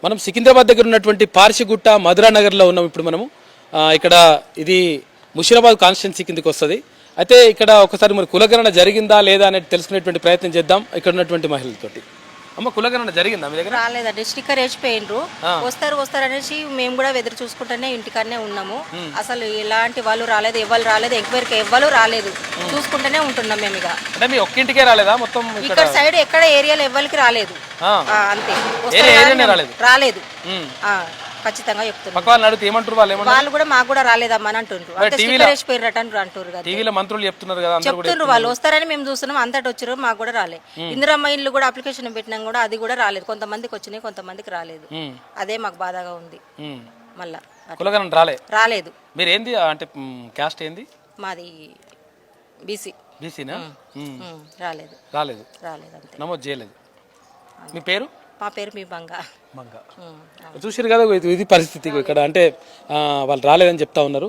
మనం సికింద్రాబాద్ దగ్గర ఉన్నటువంటి పార్సిగుట్ట మధురా నగర్లో ఉన్నాం ఇప్పుడు మనము. ఇక్కడ ఇది ముషీరాబాద్ కాన్స్టిట్యున్సీ కిందకి వస్తుంది. అయితే ఇక్కడ ఒకసారి మరి కులగణన జరిగిందా లేదా అనేది తెలుసుకునేటువంటి ప్రయత్నం చేద్దాం ఇక్కడ ఉన్నటువంటి మహిళలతోటి. అమ్మ, కులగణన జరిగిందా మీ దగ్గర? రాలేదండి, స్టిక్కర్ వేసిపోయినరు. వస్తారు అనేసి మేము కూడా ఎదురు చూసుకుంటూనే ఇంటికాడనే ఉన్నాము. అసలు ఎలాంటి వాళ్ళు రాలేదు, ఎవరు రాలేదు, ఎంక్వైరీకి ఎవ్వరు రాలేదు, చూసుకుంటూనే ఉంటున్నాం మేము. ఇక అంటే మీ ఒక్కింటికే రాలేదా మొత్తం? ఇక్కడ సైడ్ ఎక్కడ ఏరియాలో ఎవ్వరికి రాలేదు, అంతే. రాలేదు ఖచ్చితంగా చెప్తున్నారు. పక్క వాళ్ళని అడిగితే ఏమంటారు? వాళ్ళు కూడా మాకు కూడా రాలేదమ్మా అని అంటుండ్రు. అంటారు కదా, టీవీలో మంత్రులు చెప్తున్నారు కదా, చెప్తుండ్రు. వాళ్ళు వస్తారని మేము చూస్తున్నాం, అంతటి వచ్చారు, మాకు కూడా రాలేదు. ఇందిరమ్మ ఇల్లు కూడా అప్లికేషన్ పెట్టినాం కూడా అది కూడా రాలేదు. కొంతమందికి వచ్చినాయి, కొంతమందికి రాలేదు. అదే మాకు బాధగా ఉంది. మళ్ళా కులగణన రాలేదు. మీరు ఏంది అంటే క్యాస్ట్ ఏంది? మాది బీసీ. బీసీనా? రాలేదు అంతే, నమోదు చేయలేదు. మీ పేరు? మా పేరు మీ బంగా. చూసారు కదా, ఇది పరిస్థితి ఇక్కడ. అంటే వాళ్ళు రాలేదని చెప్తా ఉన్నారు.